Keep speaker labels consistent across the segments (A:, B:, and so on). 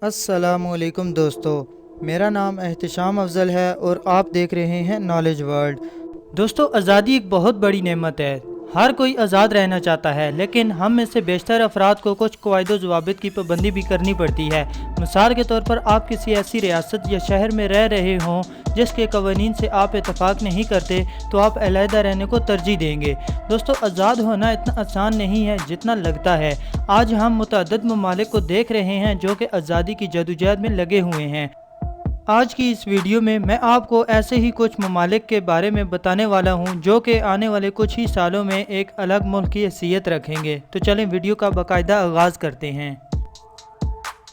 A: अस्सलाम वालेकुम दोस्तों, मेरा नाम एहतिशाम अफजल है और आप देख रहे हैं नॉलेज वर्ल्ड। दोस्तों, आज़ादी एक बहुत बड़ी नेमत है। हर कोई आज़ाद रहना चाहता है, लेकिन हम में से बेशतर अफराद को कुछ कवायद ज़वाबित की पाबंदी भी करनी पड़ती है। मिसाल के तौर पर आप किसी ऐसी रियासत या शहर में रह रहे हों जिसके कवानीन से आप इत्तफाक नहीं करते, तो आप अलहदा रहने को तरजीह देंगे। दोस्तों, आज़ाद होना इतना आसान नहीं है जितना लगता है। आज हम मुतअद्दिद ममालिक को देख रहे हैं जो कि आज़ादी की जदोजहद में लगे हुए हैं। आज की इस वीडियो में मैं आपको ऐसे ही कुछ ममालिक के बारे में बताने वाला हूं जो कि आने वाले कुछ ही सालों में एक अलग मुल्क की हैसियत रखेंगे। तो चलें वीडियो का बाकायदा आगाज़ करते हैं।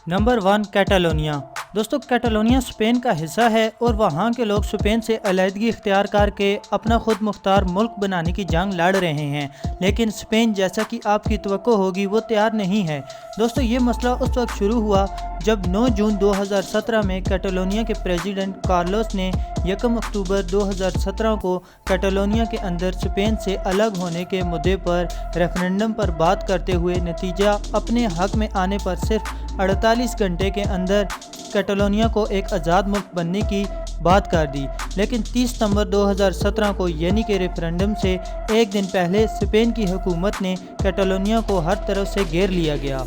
A: Number 1, Catalonia. दोस्तों, कैटालोनिया स्पेन का हिस्सा है और वहाँ के लोग स्पेन से अलहदगी इख्तियार करके अपना खुद मुख्तार मुल्क बनाने की जंग लड़ रहे हैं, लेकिन स्पेन, जैसा कि आपकी तवक्को होगी, वो तैयार नहीं है। दोस्तों, ये मसला उस वक्त शुरू हुआ जब 9 जून 2017 में कैटालोनिया के प्रेसिडेंट कार्लोस ने 1 अक्टूबर 2017 को कैटालोनिया के अंदर स्पेन से अलग होने के मुद्दे पर रेफरेंडम पर बात करते हुए नतीजा अपने हक में आने पर सिर्फ 48 घंटे के अंदर कैटालोनिया को एक आज़ाद मुल्क बनने की बात कर दी। लेकिन 30 सितंबर 2017 को, यानी कि रेफरेंडम से एक दिन पहले, स्पेन की हुकूमत ने कैटालोनिया को हर तरफ से घेर लिया गया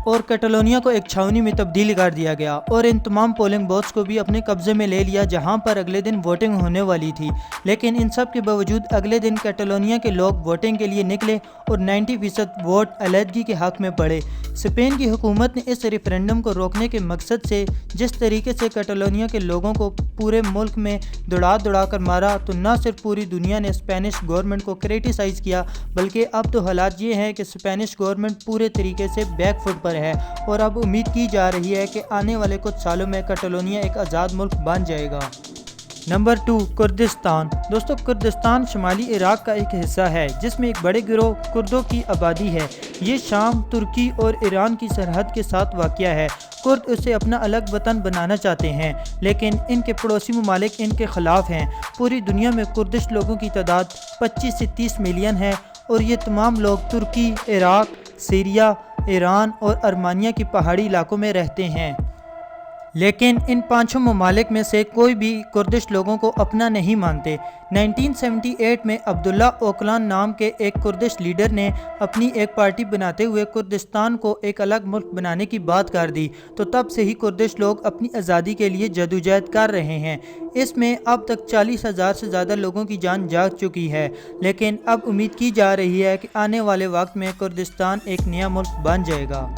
A: और कैटालोनिया को एक छावनी में तब्दील कर दिया गया और इन तमाम पोलिंग बूथ्स को भी अपने कब्जे में ले लिया जहां पर अगले दिन वोटिंग होने वाली थी। लेकिन इन सब के बावजूद अगले दिन कैटालोनिया के लोग वोटिंग के लिए निकले और 90% वोट अलहदगी के हक में पड़े। स्पेन की हुकूमत ने इस रेफरेंडम को रोकने के मकसद से जिस तरीके से कैटालोनिया के लोगों को पूरे मुल्क में दौड़ा कर मारा, तो न सिर्फ पूरी दुनिया ने स्पेनिश गवर्नमेंट को क्रिटिसाइज़ किया, बल्कि अब तो हालात ये हैं कि स्पेनिश गवर्नमेंट पूरे तरीके से बैक फुट पर है और अब उम्मीद की जा रही है कि आने वाले कुछ सालों में कैटालोनिया एक आज़ाद मुल्क बन जाएगा। Number 2, Kurdistan. दोस्तों, कुर्दिस्तान शुमाली इराक का एक हिस्सा है जिसमें एक बड़े गिरोह कुर्दों की आबादी है। ये शाम, तुर्की और ईरान की सरहद के साथ वाक़या है। कुर्द उसे अपना अलग वतन बनाना चाहते हैं, लेकिन इनके पड़ोसी ममालिक इनके ख़िलाफ़ हैं। पूरी दुनिया में कुर्दिश लोगों की तादाद 25 से 30 मिलियन है और ये तमाम लोग तुर्की, इराक, सीरिया, ईरान और अर्मानिया की पहाड़ी इलाकों में रहते हैं। लेकिन इन पांचों ममालिक में से कोई भी कुर्दिश लोगों को अपना नहीं मानते। 1978 में अब्दुल्ला ओकलान नाम के एक कुर्दिश लीडर ने अपनी एक पार्टी बनाते हुए कुर्दिस्तान को एक अलग मुल्क बनाने की बात कर दी, तो तब से ही कुर्दिश लोग अपनी आज़ादी के लिए जदोजहद कर रहे हैं। इसमें अब तक 40,000 से ज़्यादा लोगों की जान जा चुकी है, लेकिन अब उम्मीद की जा रही है कि आने वाले वक्त में कुर्दिस्तान एक नया मुल्क बन जाएगा।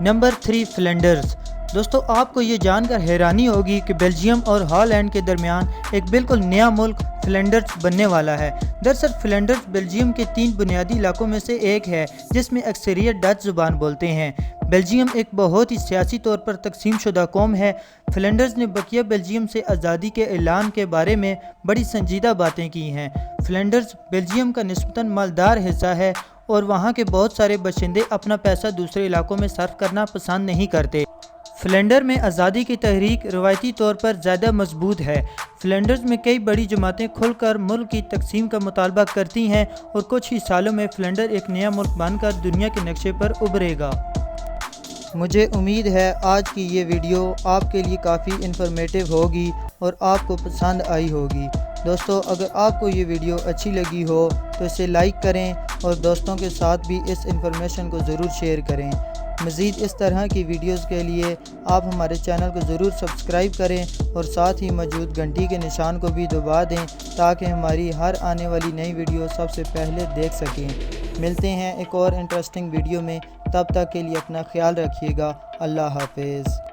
A: Number 3, Flanders. दोस्तों, आपको ये जानकर हैरानी होगी कि बेल्जियम और हॉलैंड के दरमियान एक बिल्कुल नया मुल्क फ्लैंडर्स बनने वाला है। दरअसल फ्लैंडर्स बेल्जियम के 3 बुनियादी इलाकों में से एक है जिसमें अक्सरियत डच ज़ुबान बोलते हैं। बेल्जियम एक बहुत ही सियासी तौर पर तकसीम शुदा कौम है। फ्लैंडर्स ने बकिया बेल्जियम से आज़ादी के ऐलान के बारे में बड़ी संजीदा बातें की हैं। फ्लैंडर्स बेल्जियम का निस्बतन मालदार हिस्सा है और वहाँ के बहुत सारे बाशिंदे अपना पैसा दूसरे इलाकों में सर्फ करना पसंद नहीं करते। फ्लैंडर में आज़ादी की तहरीक रवायती तौर पर ज़्यादा मजबूत है। फ्लैंडर्स में कई बड़ी जमातें खुलकर मुल्क की तकसीम का मुतालबा करती हैं और कुछ ही सालों में फ्लैंडर एक नया मुल्क बनकर दुनिया के नक्शे पर उभरेगा। मुझे उम्मीद है आज की ये वीडियो आपके लिए काफ़ी इन्फॉर्मेटिव होगी और आपको पसंद आई होगी। दोस्तों, अगर आपको ये वीडियो अच्छी लगी हो तो इसे लाइक करें और दोस्तों के साथ भी इस इंफॉर्मेशन को ज़रूर शेयर करें। मज़ीद इस तरह की वीडियोस के लिए आप हमारे चैनल को ज़रूर सब्सक्राइब करें और साथ ही मौजूद घंटी के निशान को भी दबा दें ताकि हमारी हर आने वाली नई वीडियो सबसे पहले देख सकें। मिलते हैं एक और इंटरेस्टिंग वीडियो में, तब तक के लिए अपना ख्याल रखिएगा। अल्लाह हाफ़िज़।